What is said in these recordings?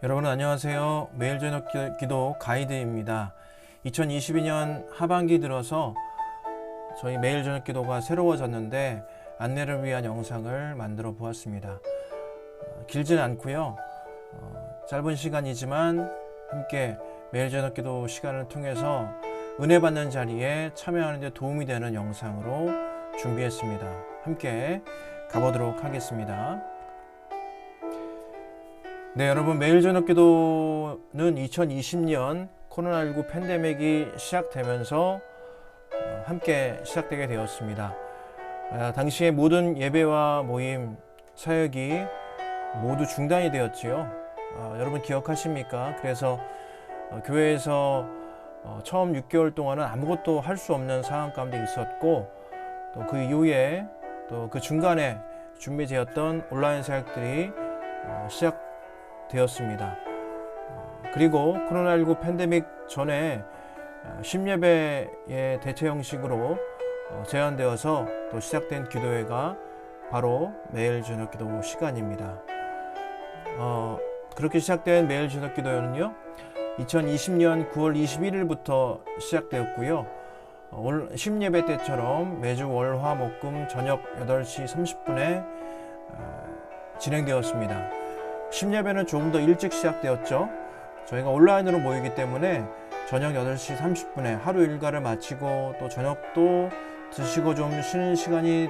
여러분 안녕하세요. 매일 저녁 기도 가이드입니다. 2022년 하반기 들어서 저희 매일 저녁 기도가 새로워졌는데 안내를 위한 영상을 만들어 보았습니다. 길지는 않고요. 짧은 시간이지만 함께 매일 저녁 기도 시간을 통해서 은혜 받는 자리에 참여하는 데 도움이 되는 영상으로 준비했습니다. 함께 가보도록 하겠습니다. 네, 여러분 매일 저녁 기도는 2020년 코로나19 팬데믹이 시작되면서 함께 시작되게 되었습니다. 당시에 모든 예배와 모임, 사역이 모두 중단이 되었지요. 여러분 기억하십니까? 그래서 교회에서 처음 6개월 동안은 아무것도 할 수 없는 상황 가운데 있었고, 또 그 이후에 또 그 중간에 준비되었던 온라인 사역들이 시작되었습니다. 그리고 코로나19 팬데믹 전에 심예배의 대체 형식으로 제한되어서 또 시작된 기도회가 바로 매일 저녁 기도 시간입니다. 그렇게 시작된 매일 저녁 기도회는요, 2020년 9월 21일부터 시작되었고요. 심예배 때처럼 매주 월, 화, 목, 금 저녁 8시 30분에 진행되었습니다. 심예배는 조금 더 일찍 시작되었죠. 저희가 온라인으로 모이기 때문에 저녁 8시 30분에 하루 일과를 마치고 또 저녁도 드시고 좀 쉬는 시간이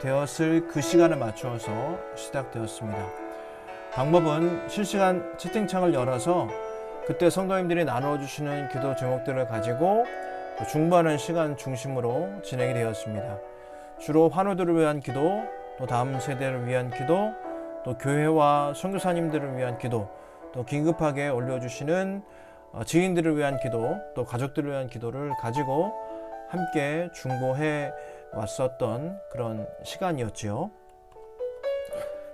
되었을 그 시간을 맞추어서 시작되었습니다. 방법은 실시간 채팅창을 열어서 그때 성도님들이 나눠주시는 기도 제목들을 가지고 중보하는 시간 중심으로 진행이 되었습니다. 주로 환우들을 위한 기도, 또 다음 세대를 위한 기도, 또 교회와 선교사님들을 위한 기도, 또 긴급하게 올려주시는 지인들을 위한 기도, 또 가족들을 위한 기도를 가지고 함께 중보해 왔었던 그런 시간이었지요.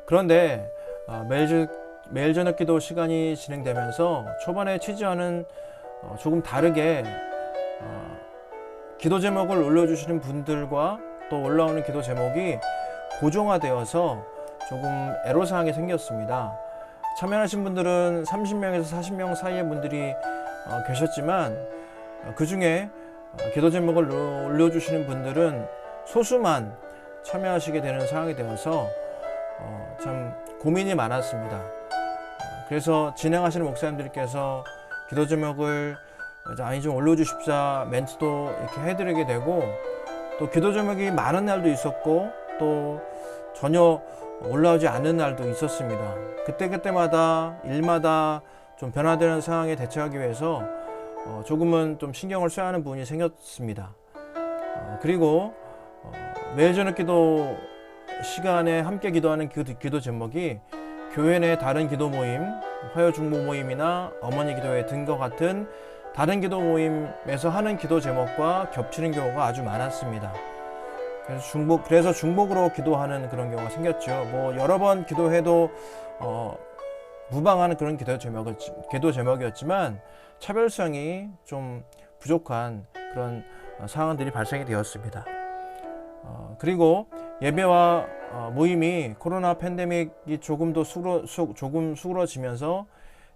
그런데 매일 저녁 기도 시간이 진행되면서 초반에 취지와는 조금 다르게 기도 제목을 올려주시는 분들과 또 올라오는 기도 제목이 고정화되어서 조금 애로사항이 생겼습니다. 참여하신 분들은 30명에서 40명 사이의 분들이 계셨지만 그 중에 기도 제목을 올려주시는 분들은 소수만 참여하시게 되는 상황이 되어서 참 고민이 많았습니다. 그래서 진행하시는 목사님들께서 기도 제목을 아니 좀 올려주십사 멘트도 이렇게 해드리게 되고, 또 기도 제목이 많은 날도 있었고 또 전혀 올라오지 않는 날도 있었습니다. 그때마다 일마다 좀 변화되는 상황에 대처하기 위해서 조금은 좀 신경을 써야 하는 부분이 생겼습니다. 그리고 매일 저녁 기도 시간에 함께 기도하는 기도 제목이 교회 내 다른 기도 모임, 화요 중보 모임이나 어머니 기도회 등과 같은 다른 기도 모임에서 하는 기도 제목과 겹치는 경우가 아주 많았습니다. 그래서 중복으로 기도하는 그런 경우가 생겼죠. 뭐 여러 번 기도해도 무방하는 그런 기도 제목이었지만 차별성이 좀 부족한 그런 상황들이 발생이 되었습니다. 그리고 예배와 모임이 코로나 팬데믹이 조금 수그러지면서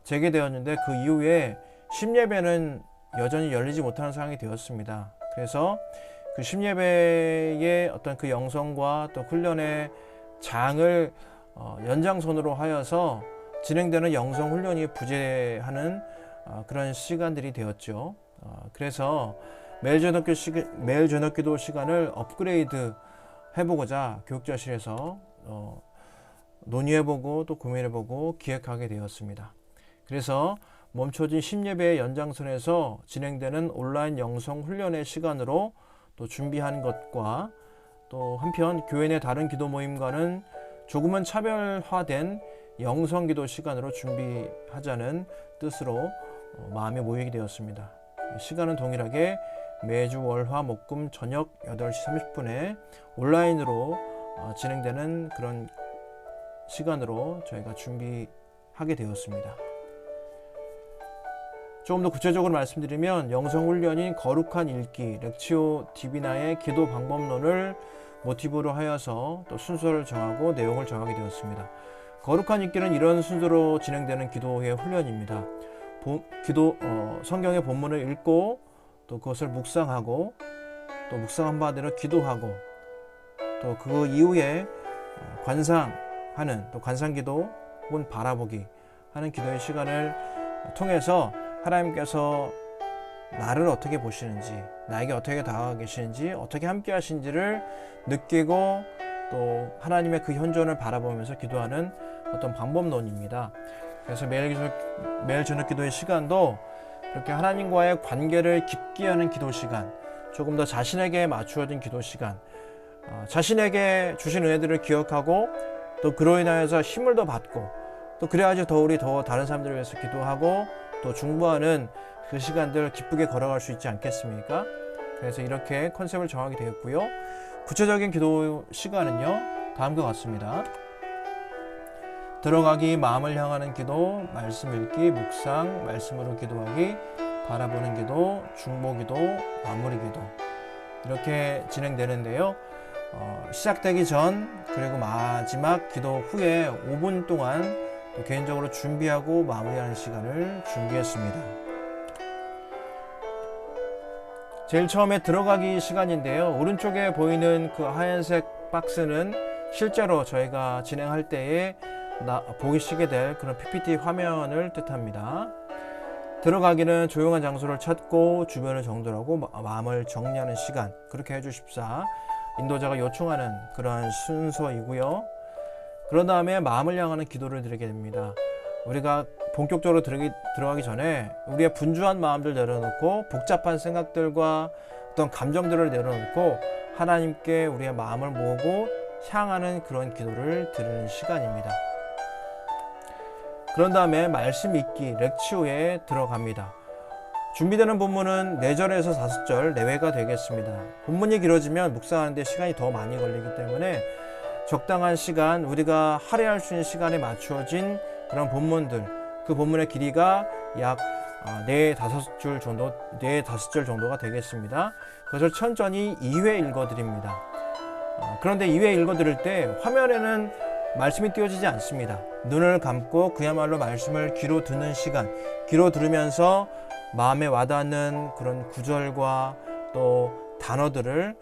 재개되었는데 그 이후에 심예배는 여전히 열리지 못하는 상황이 되었습니다. 그래서 그 심예배의 어떤 그 영성과 또 훈련의 장을 연장선으로 하여서 진행되는 영성 훈련이 부재하는 그런 시간들이 되었죠. 그래서 매일 저녁 기도 시간을 업그레이드 해보고자 교육자실에서 논의해보고 또 고민해보고 기획하게 되었습니다. 그래서 멈춰진 심예배의 연장선에서 진행되는 온라인 영성 훈련의 시간으로 또 준비하는 것과, 또 한편 교회 내 다른 기도 모임과는 조금은 차별화된 영성 기도 시간으로 준비하자는 뜻으로 마음이 모이게 되었습니다. 시간은 동일하게 매주 월, 화, 목, 금 저녁 8시 30분에 온라인으로 진행되는 그런 시간으로 저희가 준비하게 되었습니다. 조금 더 구체적으로 말씀드리면 영성훈련인 거룩한 읽기, 렉치오 디비나의 기도 방법론을 모티브로 하여서 또 순서를 정하고 내용을 정하게 되었습니다. 거룩한 읽기는 이런 순서로 진행되는 기도의 훈련입니다. 성경의 본문을 읽고 또 그것을 묵상하고 또 묵상한 바대로 기도하고 또 그 이후에 관상하는 또 관상기도 혹은 바라보기 하는 기도의 시간을 통해서 하나님께서 나를 어떻게 보시는지, 나에게 어떻게 다가가 계시는지, 어떻게 함께 하신지를 느끼고 또 하나님의 그 현존을 바라보면서 기도하는 어떤 방법론입니다. 그래서 매일 저녁 기도의 시간도 이렇게 하나님과의 관계를 깊게 하는 기도 시간, 조금 더 자신에게 맞추어진 기도 시간, 자신에게 주신 은혜들을 기억하고 또 그로 인하여서 힘을 더 받고 또 그래야지 우리 더 다른 사람들을 위해서 기도하고 또 중보하는 그 시간들 기쁘게 걸어갈 수 있지 않겠습니까? 그래서 이렇게 컨셉을 정하게 되었고요. 구체적인 기도 시간은요, 다음과 같습니다. 들어가기, 마음을 향하는 기도, 말씀 읽기, 묵상, 말씀으로 기도하기, 바라보는 기도, 중보 기도, 마무리 기도, 이렇게 진행되는데요. 시작되기 전 그리고 마지막 기도 후에 5분 동안 또 개인적으로 준비하고 마무리하는 시간을 준비했습니다. 제일 처음에 들어가기 시간인데요. 오른쪽에 보이는 그 하얀색 박스는 실제로 저희가 진행할 때에 보이시게 될 그런 PPT 화면을 뜻합니다. 들어가기는 조용한 장소를 찾고 주변을 정돈하고 마음을 정리하는 시간, 그렇게 해주십사 인도자가 요청하는 그러한 순서이고요. 그런 다음에 마음을 향하는 기도를 드리게 됩니다. 우리가 본격적으로 들어가기 전에 우리의 분주한 마음들 내려놓고 복잡한 생각들과 어떤 감정들을 내려놓고 하나님께 우리의 마음을 모으고 향하는 그런 기도를 드리는 시간입니다. 그런 다음에 말씀 읽기, 렉치오에 들어갑니다. 준비되는 본문은 4절에서 5절 내외가 되겠습니다. 본문이 길어지면 묵상하는 데 시간이 더 많이 걸리기 때문에 적당한 시간, 우리가 할애할 수 있는 시간에 맞추어진 그런 본문들, 그 본문의 길이가 약 4-5줄 정도가 되겠습니다. 그것을 천천히 2회 읽어드립니다. 그런데 2회 읽어드릴 때 화면에는 말씀이 띄워지지 않습니다. 눈을 감고 그야말로 말씀을 귀로 듣는 시간, 귀로 들으면서 마음에 와닿는 그런 구절과 또 단어들을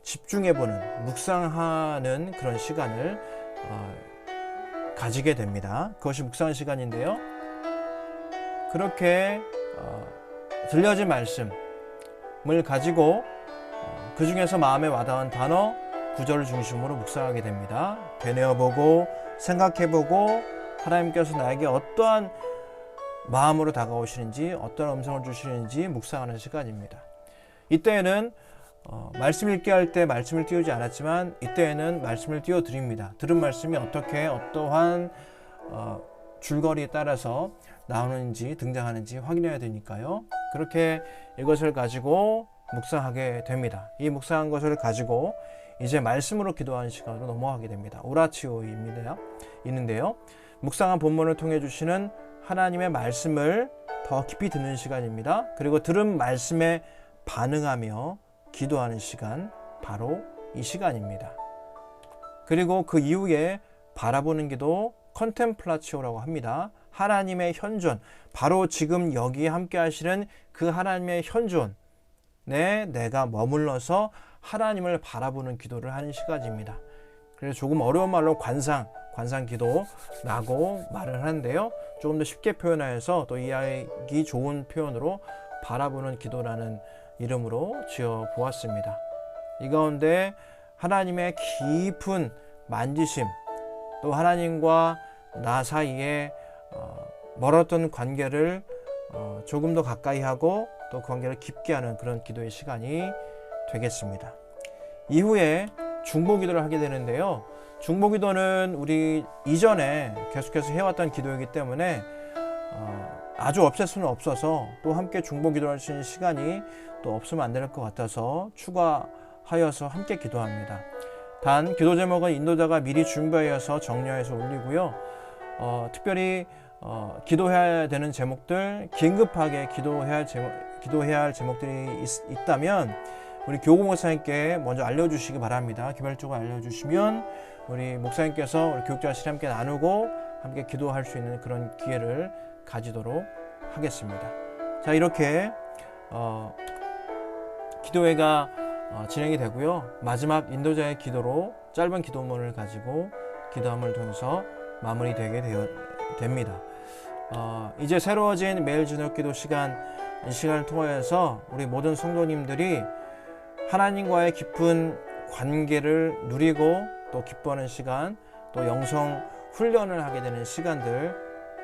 집중해보는, 묵상하는 그런 시간을 가지게 됩니다. 그것이 묵상 시간인데요. 그렇게 들려진 말씀을 가지고 그 중에서 마음에 와닿은 단어, 구절을 중심으로 묵상하게 됩니다. 되뇌어보고 생각해보고 하나님께서 나에게 어떠한 마음으로 다가오시는지, 어떤 음성을 주시는지 묵상하는 시간입니다. 이때에는 말씀 읽게 할 때 말씀을 띄우지 않았지만 이때에는 말씀을 띄워드립니다. 들은 말씀이 어떠한 줄거리에 따라서 나오는지 등장하는지 확인해야 되니까요. 그렇게 이것을 가지고 묵상하게 됩니다. 이 묵상한 것을 가지고 이제 말씀으로 기도하는 시간으로 넘어가게 됩니다. 오라치오입니다. 있는데요. 묵상한 본문을 통해 주시는 하나님의 말씀을 더 깊이 듣는 시간입니다. 그리고 들은 말씀에 반응하며 기도하는 시간, 바로 이 시간입니다. 그리고 그 이후에 바라보는 기도, 컨템플라치오라고 합니다. 하나님의 현존, 바로 지금 여기에 함께 하시는 그 하나님의 현존에 내가 머물러서 하나님을 바라보는 기도를 하는 시간입니다. 그래서 조금 어려운 말로 관상 기도라고 말을 하는데요. 조금 더 쉽게 표현하여서 또 이해하기 좋은 표현으로 바라보는 기도라는 이름으로 지어 보았습니다. 이 가운데 하나님의 깊은 만지심, 또 하나님과 나 사이에 멀었던 관계를 조금 더 가까이 하고 또 그 관계를 깊게 하는 그런 기도의 시간이 되겠습니다. 이후에 중보기도를 하게 되는데요. 중보기도는 우리 이전에 계속해서 해왔던 기도이기 때문에 아주 없앨 수는 없어서 또 함께 중보기도할 수 있는 시간이 또 없으면 안 될 것 같아서 추가하여서 함께 기도합니다. 단 기도 제목은 인도자가 미리 준비하여서 정리해서 올리고요. 특별히 기도해야 되는 제목들, 긴급하게 기도해야 할 제목들이 있다면 우리 교구 목사님께 먼저 알려주시기 바랍니다. 개별적으로 알려주시면 우리 목사님께서 우리 교육자실에 함께 나누고 함께 기도할 수 있는 그런 기회를 가지도록 하겠습니다. 자, 이렇게 기도회가 진행이 되고요. 마지막 인도자의 기도로 짧은 기도문을 가지고 기도함을 통해서 마무리되게 됩니다. 이제 새로워진 매일 저녁 기도 시간, 이 시간을 통하여서 우리 모든 성도님들이 하나님과의 깊은 관계를 누리고 또 기뻐하는 시간, 또 영성 훈련을 하게 되는 시간들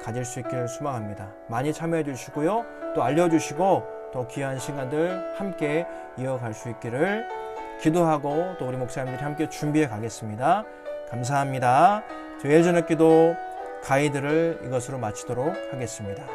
가질 수 있기를 소망합니다. 많이 참여해 주시고요. 또 알려주시고 더 귀한 시간들 함께 이어갈 수 있기를 기도하고 또 우리 목사님들이 함께 준비해 가겠습니다. 감사합니다. 저희 예전의 기도 가이드를 이것으로 마치도록 하겠습니다.